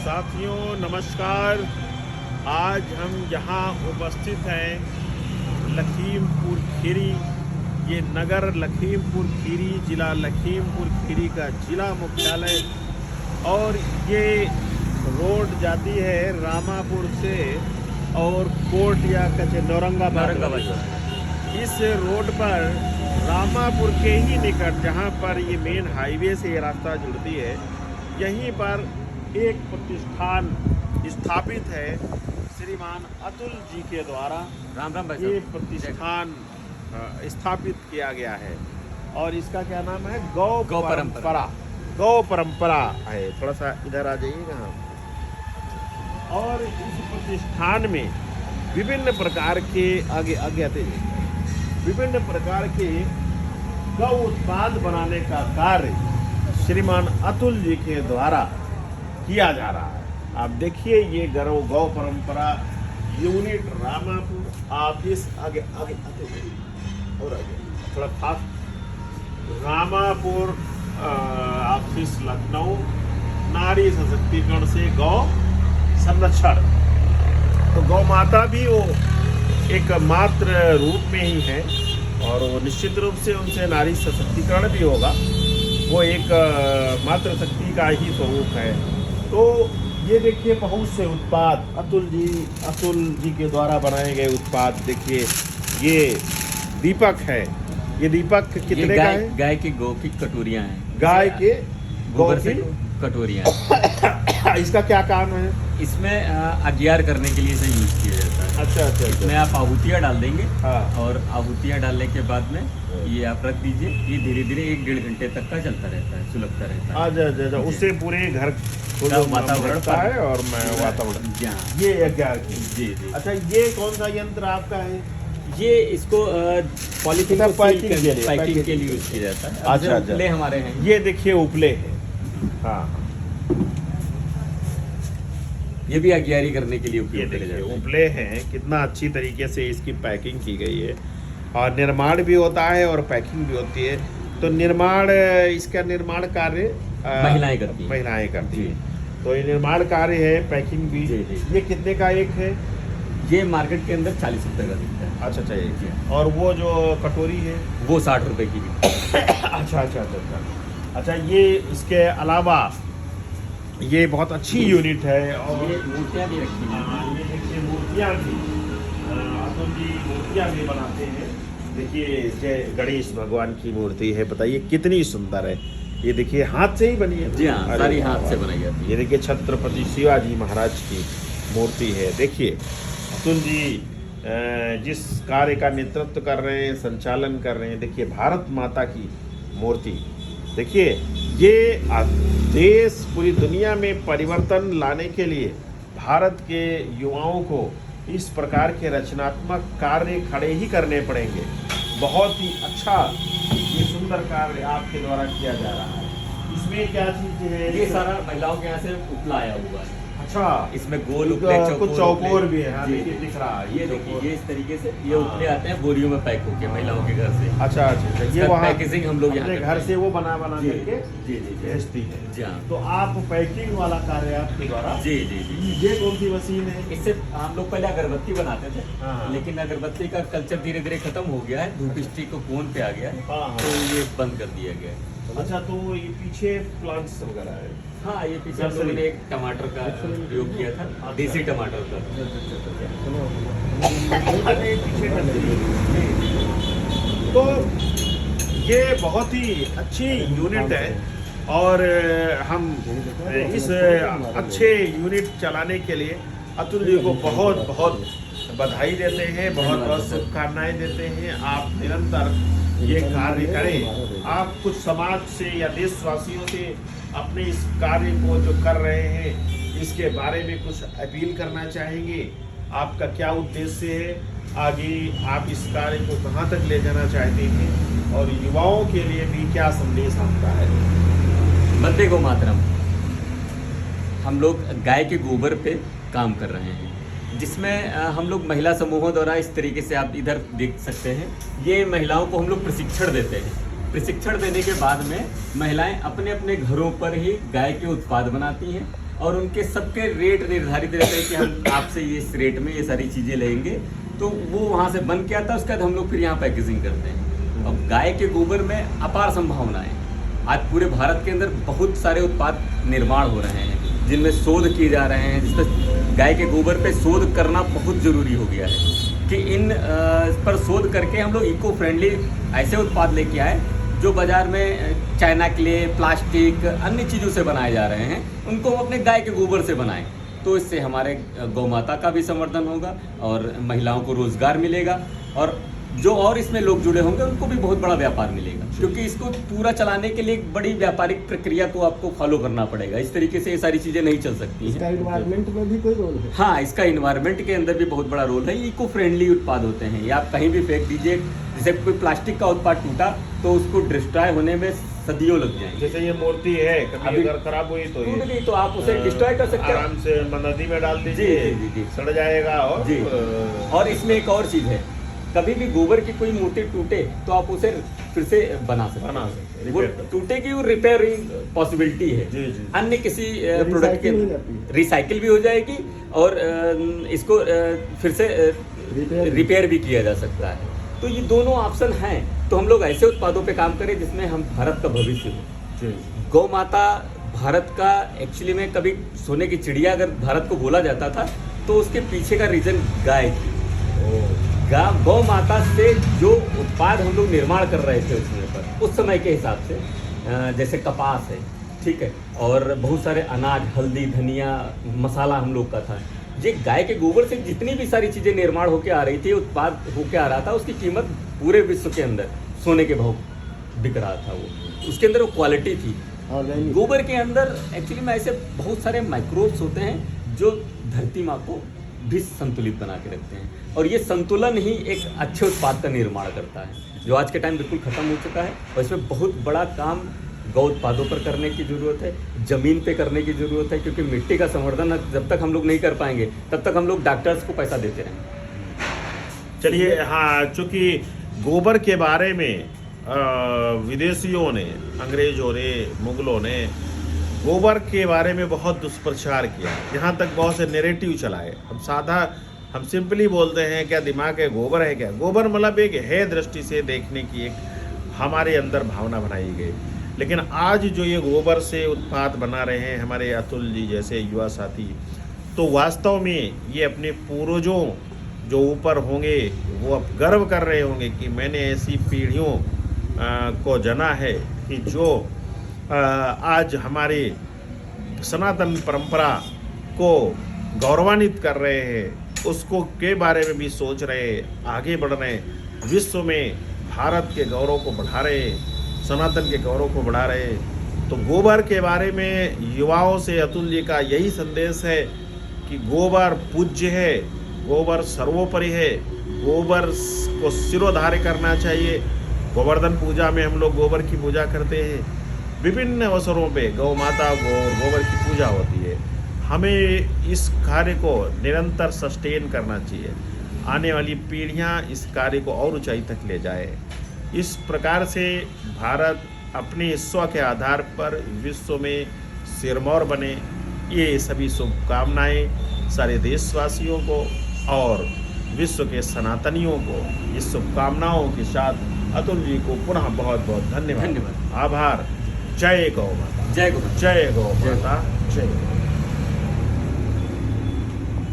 साथियों नमस्कार। आज हम यहाँ उपस्थित हैं लखीमपुर खीरी। ये नगर लखीमपुर खीरी, ज़िला लखीमपुर खीरी का ज़िला मुख्यालय। और ये रोड जाती है रामापुर से और कोट या कचे औरंगाबाद। इस रोड पर रामापुर के ही निकट, जहाँ पर ये मेन हाईवे से ये रास्ता जुड़ती है, यहीं पर एक प्रतिष्ठान स्थापित है श्रीमान अतुल जी के द्वारा। राम राम भाई। ये प्रतिष्ठान स्थापित किया गया है और इसका क्या नाम है? गौ परंपरा। गौ परंपरा है। थोड़ा सा इधर आ जाइएगा। और इस प्रतिष्ठान में विभिन्न प्रकार के आगे आते हैं, विभिन्न प्रकार के गौ उत्पाद बनाने का कार्य श्रीमान अतुल जी के द्वारा किया जा रहा है। आप देखिए ये गौ परंपरा यूनिट रामापुर ऑफिस आगे आते हैं और आगे थोड़ा फास्ट। रामापुर ऑफिस लखनऊ, नारी सशक्तिकरण से गौ संरक्षण। तो गौ माता भी वो एक मात्र रूप में ही है और वो निश्चित रूप से उनसे नारी सशक्तिकरण भी होगा। वो एक मातृ शक्ति का ही स्वरूप है। तो ये देखिए बहुत से उत्पाद अतुल जी के द्वारा बनाए गए उत्पाद। देखिए ये दीपक है। ये दीपक कितने का है? गाय की गौ की कटोरियाँ हैं। गाय के गोबर से कटोरियाँ। इसका क्या काम है? इसमें अगियार करने के लिए इसे यूज किया जाता है। अच्छा। इसमें आप आहूतियाँ डाल देंगे। हाँ। और आहूतियाँ डालने के बाद में ये आप रख दीजिए। ये धीरे धीरे 1-1.5 घंटे तक का चलता रहता है, सुलगता रहता है। अच्छा। उससे पूरे घर वातावरण है और मैं वातावरण ये अगियार की। जी। अच्छा, ये कौन सा यंत्र आपका है? ये इसको पॉलीथीन पैकिंग के लिए यूज किया जाता है। अच्छा। उपले हमारे हैं। ये देखिए उपले है। हाँ, ये भी अगियारी करने के लिए ये उपयोग किए देखिए जाते हैं। उपले हैं। कितना अच्छी तरीके से इसकी पैकिंग की गई है और निर्माण भी होता है और पैकिंग भी होती है। तो इसका निर्माण कार्य महिलाएं करती हैं। महिलाएं करती हैं। तो ये निर्माण कार्य है, पैकिंग भी। जी। ये कितने का एक है? ये मार्केट के अंदर 40 रुपए का बिकता है। अच्छा चाहिए। और वो जो कटोरी है वो 60 रुपए की बिकती है। अच्छा। ये इसके अलावा ये बहुत अच्छी यूनिट है। और ये मूर्तियाँ भी रखी हैं। ये देखिए मूर्तियाँ भी अतुल जी मूर्तियाँ भी बनाते हैं। देखिए जय गणेश भगवान की मूर्ति है। बताइए कितनी सुंदर है। ये देखिए हाथ से ही बनी है। जी हाँ, सारी हाथ से बनाई जाती है। ये देखिए छत्रपति शिवाजी महाराज की मूर्ति है। देखिए अतुल जी जिस कार्य का नेतृत्व कर रहे हैं, संचालन कर रहे हैं। देखिए भारत माता की मूर्ति। देखिए ये देश पूरी दुनिया में परिवर्तन लाने के लिए भारत के युवाओं को इस प्रकार के रचनात्मक कार्य खड़े ही करने पड़ेंगे। बहुत ही अच्छा ये सुंदर कार्य आपके द्वारा किया जा रहा है। इसमें क्या चीज़ है? ये सारा महिलाओं के यहाँ से उपला आया हुआ है। अच्छा, इसमें गोल उपले, कुछ चौकोर भी है। हाँ, जी, देखिए दिख रहा है। ये देखिए ये इस तरीके से ये उपले आते हैं बोरियों में पैक होके महिलाओं के घर से। अच्छा। ये वहाँ पैकेजिंग हम लोग यहाँ घर से वो बना जी, करके जी। भेजती है। जी हाँ। तो आप पैकिंग वाला कार्य आपके द्वारा। जी। ये कौन सी मशीन है? इससे हम लोग पहले अगरबत्ती बनाते थे। हाँ। लेकिन अगरबत्ती का कल्चर धीरे धीरे खत्म हो गया है। धूप स्टिक को कोन पे आ गया है। हाँ। तो ये बंद कर दिया गया है। अच्छा, तो ये पीछे प्लांट्स वगैरह है। हाँ, ये पीछे हम लोगों ने एक टमाटर का प्रयोग किया था, देसी टमाटर का। तो ये बहुत ही अच्छी यूनिट है और हम इस अच्छे यूनिट चलाने के लिए अतुल जी को बहुत बहुत बधाई देते हैं, बहुत बहुत शुभकामनाएं देते हैं। आप निरंतर ये कार्य करें। आप कुछ समाज से या देशवासियों से अपने इस कार्य को जो कर रहे हैं इसके बारे में कुछ अपील करना चाहेंगे? आपका क्या उद्देश्य है? आगे आप इस कार्य को कहाँ तक ले जाना चाहते हैं और युवाओं के लिए भी क्या संदेश आपका है? वंदे गो मातरम। हम लोग गाय के गोबर पे काम कर रहे हैं, जिसमें हम लोग महिला समूहों द्वारा इस तरीके से आप इधर देख सकते हैं। ये महिलाओं को हम लोग प्रशिक्षण देते हैं। प्रशिक्षण देने के बाद में महिलाएं अपने अपने घरों पर ही गाय के उत्पाद बनाती हैं और उनके सबके रेट निर्धारित रहते हैं कि हम आपसे ये इस रेट में ये सारी चीज़ें लेंगे, तो वो वहाँ से बन के आता है। उसके बाद हम लोग फिर यहाँ पैकेजिंग करते हैं। अब गाय के गोबर में अपार संभावनाएं, आज पूरे भारत के अंदर बहुत सारे उत्पाद निर्माण हो रहे हैं जिनमें शोध किए जा रहे हैं, जिसमें गाय के गोबर पे शोध करना बहुत ज़रूरी हो गया है कि इन पर शोध करके हम लोग इको फ्रेंडली ऐसे उत्पाद लेके आए जो बाज़ार में चाइना क्ले, प्लास्टिक, अन्य चीज़ों से बनाए जा रहे हैं, उनको हम अपने गाय के गोबर से बनाएं। तो इससे हमारे गौ माता का भी संवर्धन होगा और महिलाओं को रोज़गार मिलेगा, और जो और इसमें लोग जुड़े होंगे उनको भी बहुत बड़ा व्यापार मिलेगा, क्योंकि इसको पूरा चलाने के लिए एक बड़ी व्यापारिक प्रक्रिया को आपको फॉलो करना पड़ेगा। इस तरीके से ये सारी चीज़ें नहीं चल सकती हैं। इसका इन्वायरमेंट में भी कोई रोल है? हाँ, इसका इन्वायरमेंट के अंदर भी बहुत बड़ा रोल है। इको फ्रेंडली उत्पाद होते हैं, ये आप कहीं भी फेंक दीजिए। जैसे कोई प्लास्टिक का उत्पाद टूटा तो उसको डिस्ट्रॉय होने में सदियों लग जाएंगे। जैसे ये मूर्ति है, कभी अगर खराब हुई तो टूट गई तो आप उसे डिस्ट्रॉय कर सकते हैं, आराम से नदी में डाल दीजिए, जी, सड़ जाएगा। और जी, और इसमें एक और चीज़ है, कभी भी गोबर की कोई मूर्ति टूटे तो आप उसे फिर से बना सकते हैं। वो टूटेगी और रिपेयरिंग पॉसिबिलिटी है। जी, जी। अन्य किसी प्रोडक्ट के रिसाइकिल भी हो जाएगी और इसको फिर से रिपेयर भी किया जा सकता है। तो ये दोनों ऑप्शन हैं। तो हम लोग ऐसे उत्पादों पे काम करें जिसमें हम भारत का भविष्य हो। गौ माता भारत का एक्चुअली में, कभी सोने की चिड़िया अगर भारत को बोला जाता था तो उसके पीछे का रीजन गाय थी। गौ माता से जो उत्पाद हम लोग निर्माण कर रहे थे उस समय के हिसाब से, जैसे कपास है, ठीक है, और बहुत सारे अनाज, हल्दी, धनिया, मसाला हम लोग का था। ये गाय के गोबर से जितनी भी सारी चीज़ें निर्माण होकर आ रही थी, उत्पाद होकर आ रहा था, उसकी कीमत पूरे विश्व के अंदर सोने के भाव बिक रहा था। वो उसके अंदर वो क्वालिटी थी। गोबर के अंदर एक्चुअली में ऐसे बहुत सारे माइक्रोब्स होते हैं जो धरती माँ को भी संतुलित बना के रखते हैं, और ये संतुलन ही एक अच्छे उत्पाद का निर्माण करता है, जो आज के टाइम बिल्कुल ख़त्म हो चुका है। और इसमें बहुत बड़ा काम गौ उत्पादों पर करने की ज़रूरत है, ज़मीन पे करने की ज़रूरत है, क्योंकि मिट्टी का संवर्धन जब तक हम लोग नहीं कर पाएंगे तब तक हम लोग डॉक्टर्स को पैसा देते रहेंगे। चलिए, हाँ, चूँकि गोबर के बारे में विदेशियों ने, अंग्रेजों ने, मुगलों ने गोबर के बारे में बहुत दुष्प्रचार किया, यहाँ तक बहुत से नैरेटिव चलाए। हम सिंपली बोलते हैं क्या दिमाग है, गोबर है क्या? गोबर मतलब एक है दृष्टि से देखने की एक हमारे अंदर भावना बनाई गई। लेकिन आज जो ये गोबर से उत्पाद बना रहे हैं हमारे अतुल जी जैसे युवा साथी, तो वास्तव में ये अपने पूर्वजों जो ऊपर होंगे वो अब गर्व कर रहे होंगे कि मैंने ऐसी पीढ़ियों को जना है कि जो आज हमारे सनातन परंपरा को गौरवान्वित कर रहे हैं, उसको के बारे में भी सोच रहे, आगे बढ़ रहे, विश्व में भारत के गौरव को बढ़ा रहे, सनातन के गौरव को बढ़ा रहे। तो गोबर के बारे में युवाओं से अतुल जी का यही संदेश है कि गोबर पूज्य है, गोबर सर्वोपरि है, गोबर को सिरोधार्य करना चाहिए। गोवर्धन पूजा में हम लोग गोबर की पूजा करते हैं, विभिन्न अवसरों पे गौ माता गोबर की पूजा होती है। हमें इस कार्य को निरंतर सस्टेन करना चाहिए, आने वाली पीढ़ियां इस कार्य को और ऊंचाई तक ले जाए। इस प्रकार से भारत अपने स्व के आधार पर विश्व में सिरमौर बने, ये सभी शुभकामनाएं सारे देशवासियों को और विश्व के सनातनियों को इस शुभकामनाओं के साथ अतुल जी को पुनः बहुत बहुत धन्यवाद, आभार। जय गौ माता, जय गौ माता, जय गौ माता, जय।